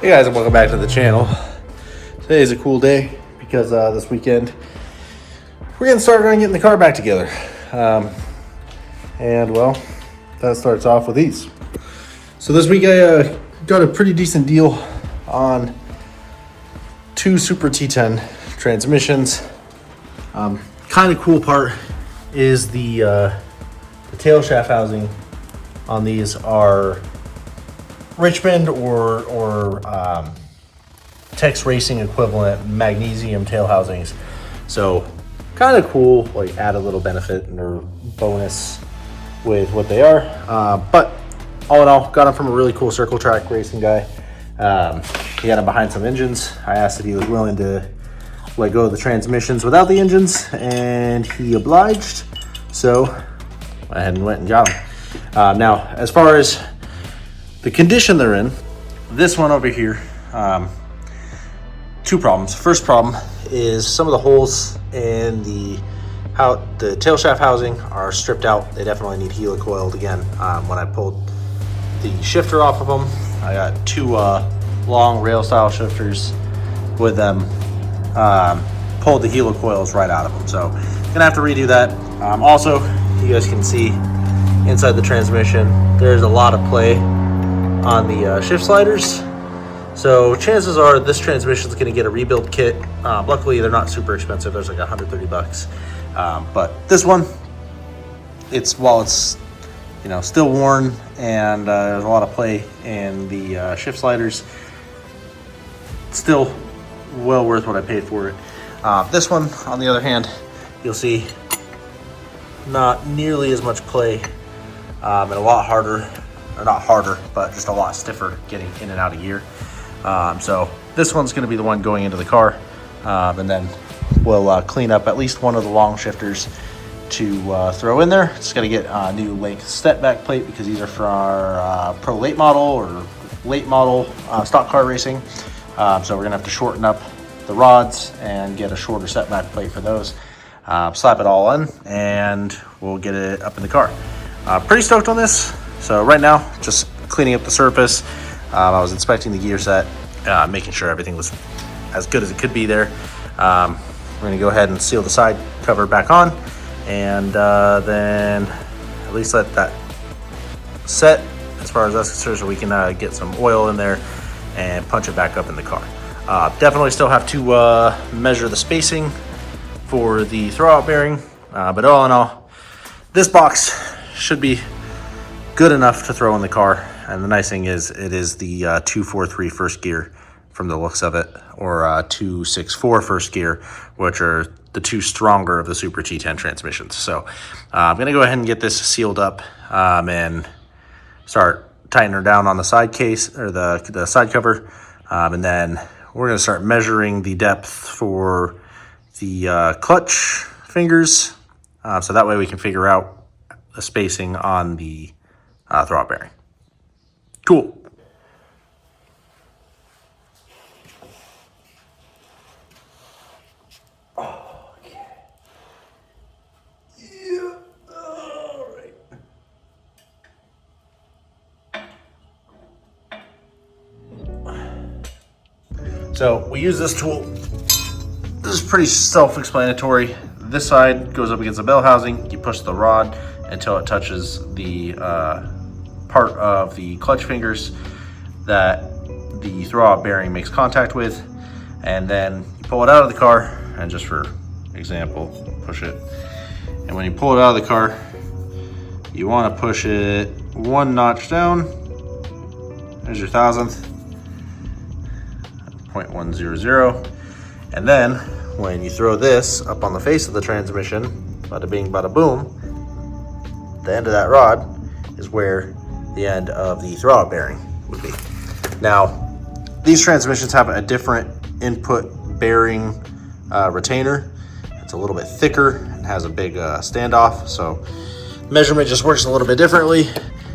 Hey guys, and welcome back to the channel. Today is a cool day because this weekend we're getting started on getting the car back together. And well, that starts off with these. So this week I got a pretty decent deal on two Super T10 transmissions. Kind of cool part is the tail shaft housing on these are Richmond or Tex Racing equivalent magnesium tail housings. So kind of cool, like add a little benefit or bonus with what they are. But all in all, got them from a really cool circle track racing guy. He had them behind some engines. I asked if he was willing to let go of the transmissions without the engines, and he obliged. So I went and got them. Now, as far as the condition they're in, this one over here, two problems. First problem is some of the holes in the tail shaft housing are stripped out. They definitely need helicoiled again. When I pulled the shifter off of them, I got two long rail style shifters with them. Pulled the helicoils right out of them, so gonna have to redo that. Also, you guys can see inside the transmission, there's a lot of play on the shift sliders, so chances are this transmission is going to get a rebuild kit. Luckily they're not super expensive. There's like $130, but this one, while it's still worn and there's a lot of play in the shift sliders, still well worth what I paid for it. This one, on the other hand, you'll see not nearly as much play and a lot harder. Or not harder, but just a lot stiffer getting in and out of gear. So this one's going to be the one going into the car, and then we'll clean up at least one of the long shifters to throw in there. Just got to get a new length step back plate because these are for our pro late model or late model stock car racing. So we're going to have to shorten up the rods and get a shorter step back plate for those. Slap it all in, and we'll get it up in the car. Pretty stoked on this. So right now, just cleaning up the surface. I was inspecting the gear set, making sure everything was as good as it could be there. We're going to go ahead and seal the side cover back on, and then at least let that set as far as that's concerned, so we can get some oil in there and punch it back up in the car. Definitely still have to measure the spacing for the throwout bearing, but all in all, this box should be good enough to throw in the car. And the nice thing is it is the 243 first gear from the looks of it, or 264 first gear, which are the two stronger of the Super T10 transmissions. So I'm gonna go ahead and get this sealed up and start tightening her down on the side case, or the side cover, and then we're gonna start measuring the depth for the clutch fingers, so that way we can figure out the spacing on the throwout bearing. Cool. Okay. Yeah. All right. So we use this tool. This is pretty self-explanatory. This side goes up against the bell housing. You push the rod until it touches the part of the clutch fingers that the throwout bearing makes contact with, and then you pull it out of the car, and just for example, push it. And when you pull it out of the car, you want to push it one notch down. There's your thousandth, 0.100. And then when you throw this up on the face of the transmission, bada bing, bada boom, the end of that rod is where the end of the throwout bearing would be. Now, these transmissions have a different input bearing retainer. It's a little bit thicker and has a big standoff, so measurement just works a little bit differently.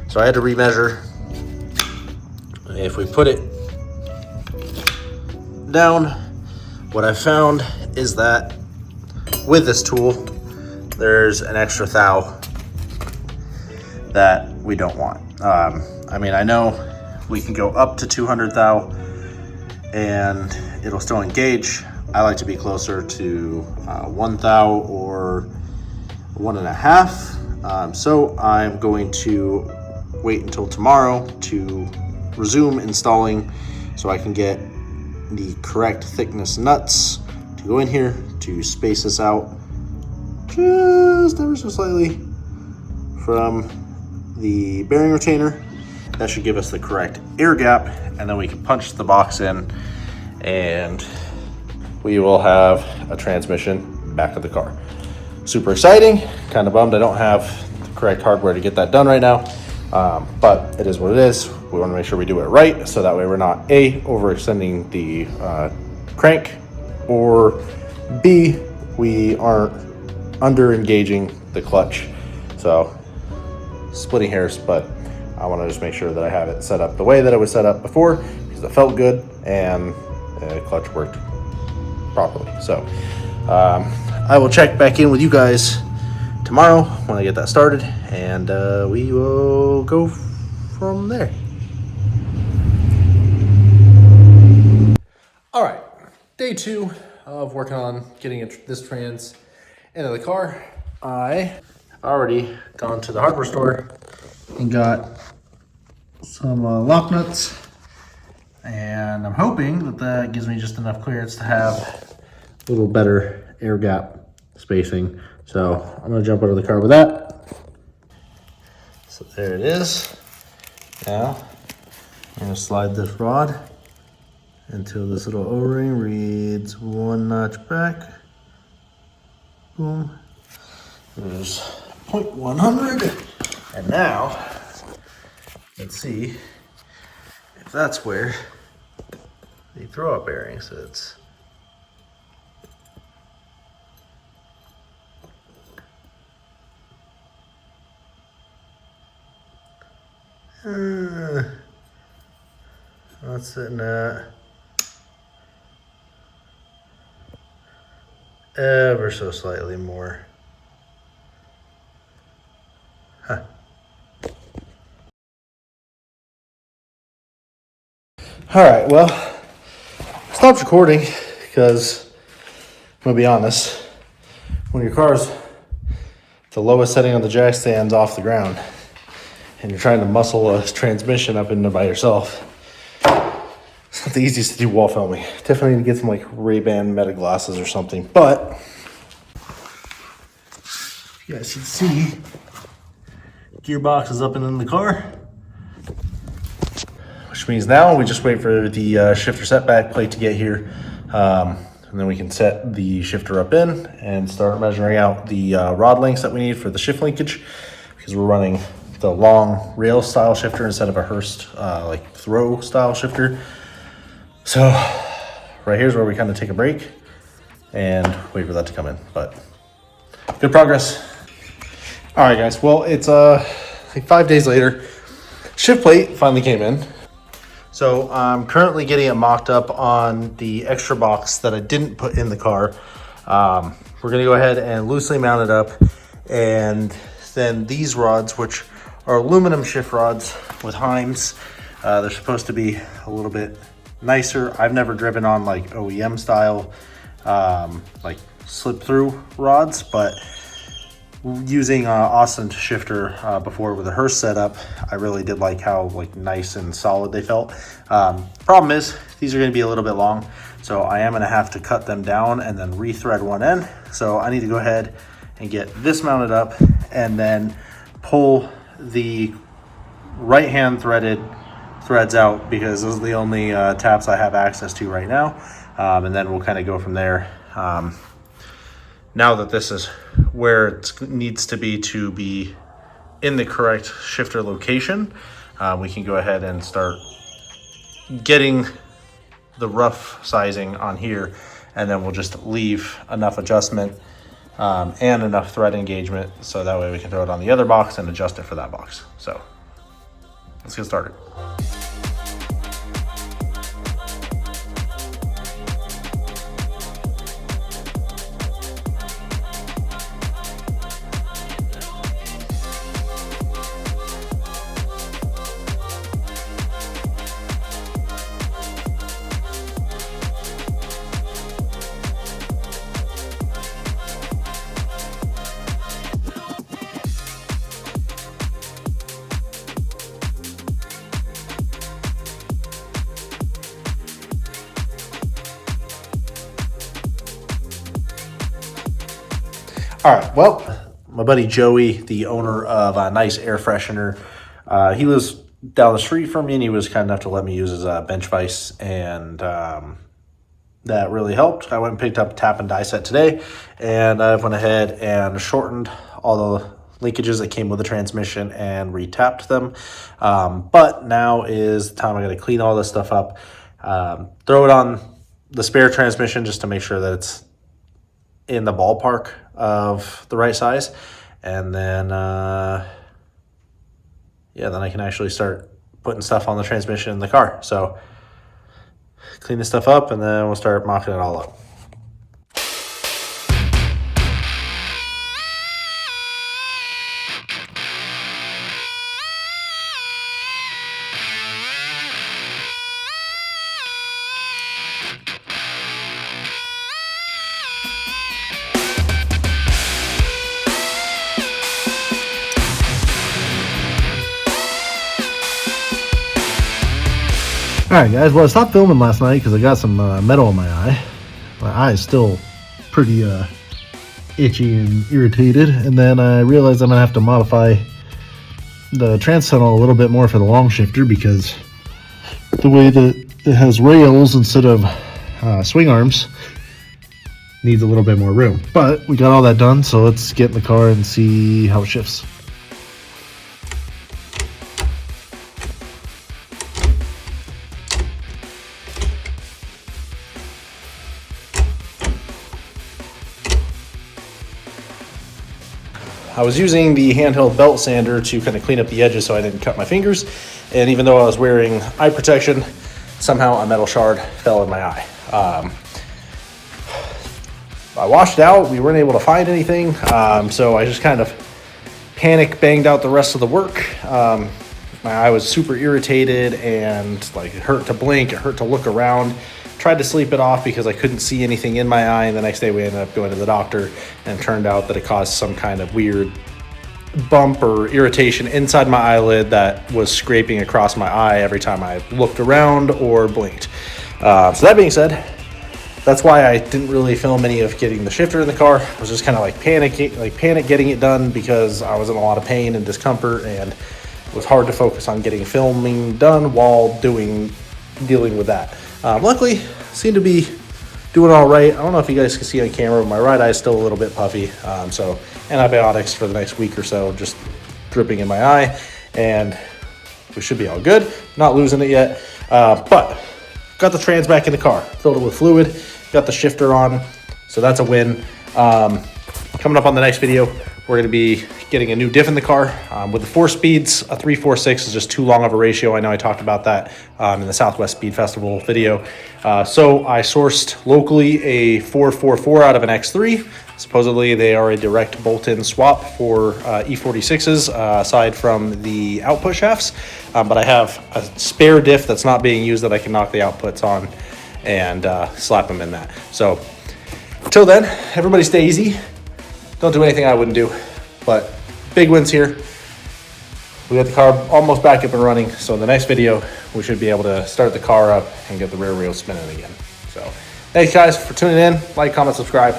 So I had to remeasure. If we put it down, what I found is that with this tool, there's an extra thou that we don't want. I mean, I know we can go up to 200 thou and it'll still engage. I like to be closer to 1 thou or 1.5. So I'm going to wait until tomorrow to resume installing so I can get the correct thickness nuts to go in here to space this out just ever so slightly from the bearing retainer. That should give us the correct air gap, and then we can punch the box in and we will have a transmission back of the car. Super exciting, kind of bummed I don't have the correct hardware to get that done right now, but it is what it is. We want to make sure we do it right, so that way we're not A, overextending the crank, or B, we aren't under engaging the clutch. So splitting hairs, but I want to just make sure that I have it set up the way that it was set up before, because it felt good and the clutch worked properly. So I will check back in with you guys tomorrow when I get that started, and we will go from there. All right, day 2 of working on getting this trans into the car. I have already gone to the hardware store and got some lock nuts, and I'm hoping that that gives me just enough clearance to have a little better air gap spacing. So I'm gonna jump out of the car with that. So there it is. Now I'm gonna slide this rod until this little O-ring reads 1 notch back. Boom. There's 0.100. And now, let's see if that's where the throw-up bearing sits. That's sitting at ever so slightly more. Huh. All right, well, stopped recording because I'm gonna be honest, when your car's the lowest setting on the jack stands off the ground and you're trying to muscle a transmission up into by yourself, it's not the easiest to do wall filming. Definitely need to get some like Ray-Ban Meta glasses or something, but you guys can see gearbox is up and in the car, which means now we just wait for the shifter setback plate to get here, and then we can set the shifter up in and start measuring out the rod lengths that we need for the shift linkage, because we're running the long rail style shifter instead of a Hurst like throw style shifter. So right here's where we kind of take a break and wait for that to come in, but good progress. All right, guys. Well, it's like 5 days later. Shift plate finally came in. So I'm currently getting it mocked up on the extra box that I didn't put in the car. We're gonna go ahead and loosely mount it up, and then these rods, which are aluminum shift rods with Heims, they're supposed to be a little bit nicer. I've never driven on like OEM style, like slip through rods, but using Austin shifter before with a Hurst setup, I really did like how like nice and solid they felt. Problem is, these are going to be a little bit long, so I am going to have to cut them down and then rethread one end. So I need to go ahead and get this mounted up and then pull the right hand threaded threads out, because those are the only taps I have access to right now, and then we'll kind of go from there. Now that this is where it needs to be in the correct shifter location, we can go ahead and start getting the rough sizing on here, and then we'll just leave enough adjustment and enough thread engagement so that way we can throw it on the other box and adjust it for that box. So let's get started. All right, well, my buddy Joey, the owner of a Nice Air Freshener, he lives down the street from me, and he was kind enough to let me use his bench vise, and that really helped. I went and picked up a tap and die set today, and I went ahead and shortened all the linkages that came with the transmission and retapped them. But now is the time I got to clean all this stuff up, throw it on the spare transmission just to make sure that it's in the ballpark of the right size, and then then I can actually start putting stuff on the transmission in the car. So clean this stuff up, and then we'll start mocking it all up. Alright guys, well I stopped filming last night because I got some metal in my eye. My eye is still pretty itchy and irritated, and then I realized I'm going to have to modify the trans tunnel a little bit more for the long shifter, because the way that it has rails instead of swing arms needs a little bit more room. But we got all that done, so let's get in the car and see how it shifts. I was using the handheld belt sander to kind of clean up the edges so I didn't cut my fingers, and even though I was wearing eye protection, somehow a metal shard fell in my eye. I washed it out, we weren't able to find anything, so I just kind of panic banged out the rest of the work. My eye was super irritated, and like it hurt to blink, it hurt to look around. Tried to sleep it off because I couldn't see anything in my eye, and the next day we ended up going to the doctor, and it turned out that it caused some kind of weird bump or irritation inside my eyelid that was scraping across my eye every time I looked around or blinked. So that being said, that's why I didn't really film any of getting the shifter in the car. I was just kind of like panic getting it done because I was in a lot of pain and discomfort, and it was hard to focus on getting filming done while dealing with that. Luckily, seem to be doing all right. I don't know if you guys can see on camera, but my right eye is still a little bit puffy. So antibiotics for the next week or so, just dripping in my eye, and we should be all good. Not losing it yet, but got the trans back in the car, filled it with fluid, got the shifter on, so that's a win. Coming up on the next video, we're going to be getting a new diff in the car. With the 4 speeds, a 3-4-6 is just too long of a ratio. I know I talked about that in the Southwest Speed Festival video. So I sourced locally a 4-4-4 out of an X3. Supposedly they are a direct bolt-in swap for E46s, aside from the output shafts. But I have a spare diff that's not being used that I can knock the outputs on and slap them in that. So until then, everybody stay easy. Don't do anything I wouldn't do, but big wins here. We got the car almost back up and running, so in the next video, we should be able to start the car up and get the rear wheel spinning again. So thanks guys for tuning in. Like, comment, subscribe.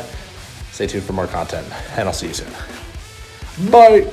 Stay tuned for more content, and I'll see you soon. Bye.